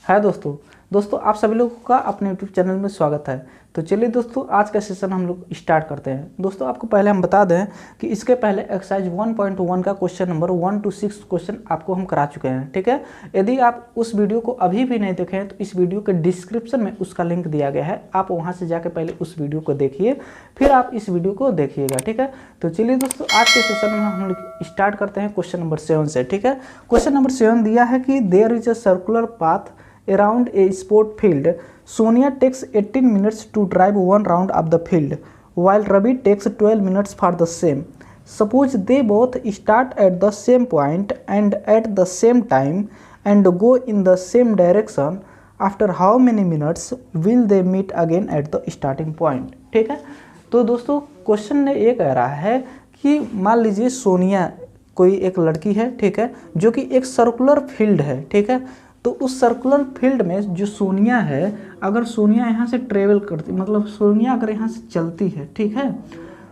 है दोस्तों आप सभी लोगों का अपने यूट्यूब चैनल में स्वागत है। तो चलिए दोस्तों आज का सेशन हम लोग स्टार्ट करते हैं। दोस्तों आपको पहले हम बता दें कि इसके पहले एक्सरसाइज 1.1 का क्वेश्चन नंबर 1 to 6 क्वेश्चन आपको हम करा चुके हैं, ठीक है। यदि आप उस वीडियो को अभी भी नहीं देखे हैं तो इस वीडियो के डिस्क्रिप्शन में उसका लिंक दिया गया है, आप वहाँ से जाकर पहले उस वीडियो को देखिए, फिर आप इस वीडियो को देखिएगा, ठीक है। तो चलिए दोस्तों आज के सेशन में हम लोग स्टार्ट करते हैं क्वेश्चन नंबर 7 से, ठीक है। क्वेश्चन नंबर 7 दिया है कि there is a circular path around a sport field. Sonia takes 18 minutes to drive one round of the field, while Ravi takes 12 minutes for the same. Suppose they both start at the same point and at the same time and go in the same direction. After how many minutes will they meet again at the starting point? ठीक है। तो दोस्तों question ने ये कह रहा है कि मान लीजिए सोनिया कोई एक लड़की है, ठीक है, जो कि एक सर्कुलर फील्ड है, ठीक है। तो उस सर्कुलर फील्ड में जो सोनिया है, अगर सोनिया यहाँ से ट्रेवल करती, मतलब सोनिया अगर यहाँ से चलती है, ठीक है,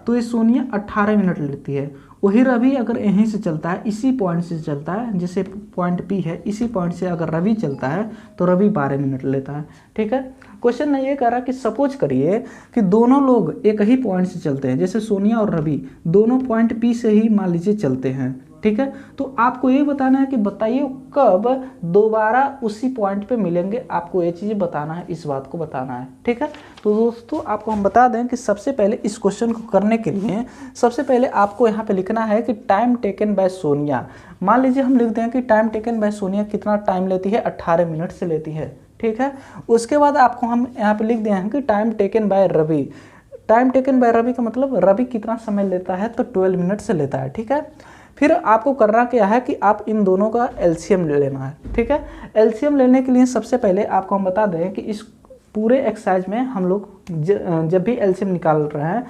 तो ये सोनिया 18 मिनट लेती है। वही रवि अगर यहीं से चलता है, इसी पॉइंट से चलता है, जैसे पॉइंट पी है, इसी पॉइंट से अगर रवि चलता है तो रवि 12 मिनट लेता है, ठीक है। क्वेश्चन ने ये कह रहा कि सपोज करिए कि दोनों लोग एक ही पॉइंट से चलते हैं, जैसे सोनिया और रवि दोनों पॉइंट पी से ही मान लीजिए चलते हैं, ठीक है। तो आपको ये बताना है कि बताइए कब दोबारा उसी पॉइंट पे मिलेंगे, आपको ये चीज़ बताना है, इस बात को बताना है, ठीक है। तो दोस्तों आपको हम बता दें कि सबसे पहले इस क्वेश्चन को करने के लिए सबसे पहले आपको यहाँ पे लिखना है कि टाइम टेकन बाय सोनिया। मान लीजिए हम लिख दें कि टाइम टेकन बाय सोनिया कितना टाइम लेती है, 18 मिनट से लेती है, ठीक है। उसके बाद आपको हम यहाँ पे लिख दिए हैं कि time taken by Ravi. Time taken by Ravi का मतलब रवि कितना समय लेता है, तो 12 मिनट से लेता है, ठीक है। फिर आपको करना क्या है कि आप इन दोनों का एलसीएम ले लेना है, ठीक है। एलसीएम लेने के लिए सबसे पहले आपको हम बता दें कि इस पूरे एक्सरसाइज में हम लोग जब भी एलसीएम निकाल रहे हैं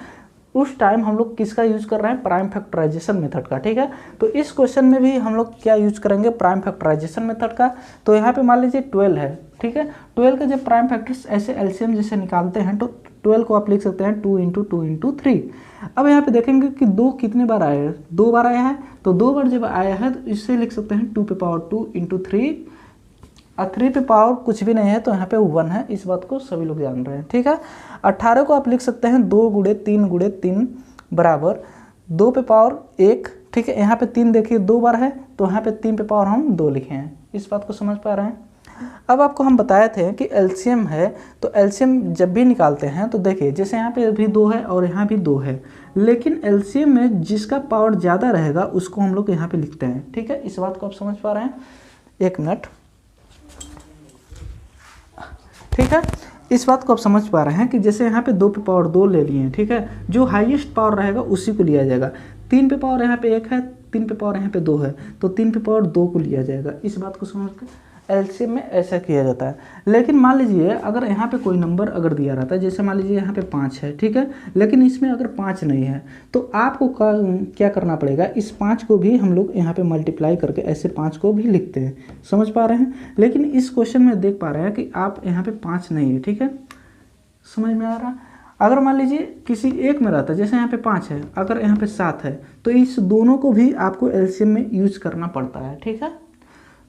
उस टाइम हम लोग किसका यूज कर रहे हैं, प्राइम फैक्टराइजेशन मेथड का, ठीक है। तो इस क्वेश्चन में भी हम लोग क्या यूज करेंगे, प्राइम फैक्टराइजेशन मेथड का। तो यहाँ पे मान लीजिए 12 है, ठीक है। 12 का जब प्राइम फैक्टर्स ऐसे एलसीएम जैसे निकालते हैं तो 12 को आप लिख सकते हैं 2 × 2 × 3। अब यहाँ पे देखेंगे कि 2 कितने बार आया है, 2 बार आया है, तो 2 बार जब आया है तो इससे लिख सकते हैं 2 पे पावर 2 × 3 और 3 पे पावर कुछ भी नहीं है तो यहाँ पे 1 है, इस बात को सभी लोग जान रहे हैं, ठीक है। 18 को आप लिख सकते हैं 2 × 3 × 3 बराबर 2 पे पावर 1, ठीक है। यहाँ पे 3 देखिए 2 बार है तो यहाँ पे 3 पे पावर हम 2 लिखे हैं, इस बात को समझ पा रहे हैं। अब आपको हम बताए थे कि एलसीएम है, तो एलसीएम जब भी निकालते हैं तो देखिए जैसे यहाँ पे भी 2 है और यहाँ भी 2 है, लेकिन एलसीएम में जिसका पावर ज़्यादा रहेगा उसको हम लोग यहाँ पे लिखते हैं, ठीक है। इस बात को आप समझ पा रहे हैं, एक मिनट, ठीक है। इस बात को आप समझ पा रहे हैं कि जैसे यहाँ पे 2 पे पावर 2 ले लिए हैं, ठीक है, जो हाईएस्ट पावर रहेगा उसी को लिया जाएगा। 3 पे पावर यहाँ पे 1 है, 3 पे पावर यहाँ पे 2 है, तो 3 पे पावर 2 को लिया जाएगा। इस बात को समझ कर एलसीएम में ऐसा किया जाता है। लेकिन मान लीजिए अगर यहाँ पे कोई नंबर अगर दिया रहता है, जैसे मान लीजिए यहाँ पे 5 है, ठीक है, लेकिन इसमें अगर 5 नहीं है तो आपको क्या करना पड़ेगा, इस 5 को भी हम लोग यहाँ पे मल्टीप्लाई करके ऐसे 5 को भी लिखते हैं, समझ पा रहे हैं। लेकिन इस क्वेश्चन में देख पा रहे हैं कि आप यहाँ पे 5 नहीं है, ठीक है, समझ में आ रहा। अगर मान लीजिए किसी एक में रहता है, जैसे यहाँ पे 5 है, अगर यहाँ पे 7 है, तो इस दोनों को भी आपको एलसीएम में यूज करना पड़ता है, ठीक है।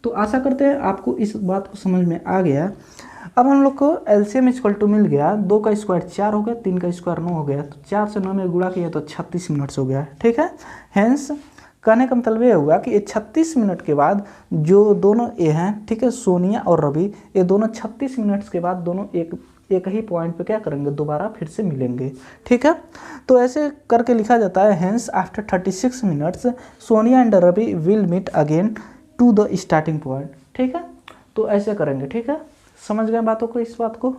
तो आशा करते हैं आपको इस बात को समझ में आ गया। अब हम लोग को एलसीएम इक्वल टू मिल गया, 2 का स्क्वायर 4 हो गया, 3 का स्क्वायर 9 हो गया, तो 4 से 9 में गुणा किया तो 36 मिनट्स हो गया, ठीक है। हेंस कहने का मतलब ये हुआ कि ये 36 मिनट के बाद जो दोनों ये हैं, ठीक है, सोनिया और रवि, ये दोनों 36 मिनट्स के बाद दोनों एक ही पॉइंट पे क्या करेंगे, दोबारा फिर से मिलेंगे, ठीक है। तो ऐसे करके लिखा जाता है, hence after 36 minutes Sonia and Ravi will meet again to the starting point, ठीक है। तो ऐसे करेंगे, ठीक है, समझ गए बातों को, इस बात को।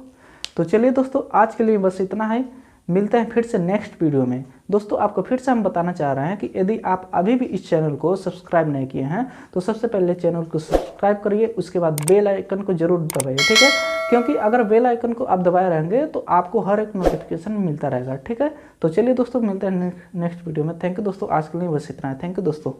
तो चलिए दोस्तों आज के लिए बस इतना है, मिलते हैं फिर से नेक्स्ट वीडियो में। दोस्तों आपको फिर से हम बताना चाह रहे हैं कि यदि आप अभी भी इस चैनल को सब्सक्राइब नहीं किए हैं तो सबसे पहले चैनल को सब्सक्राइब करिए, उसके बाद बेल आइकन को जरूर दबाइए, ठीक है, क्योंकि अगर बेल आइकन को आप दबाए रहेंगे तो आपको हर एक नोटिफिकेशन मिलता रहेगा, ठीक है। तो चलिए दोस्तों मिलते हैं नेक्स्ट वीडियो में। थैंक यू दोस्तों, आज के लिए बस इतना है। थैंक यू दोस्तों।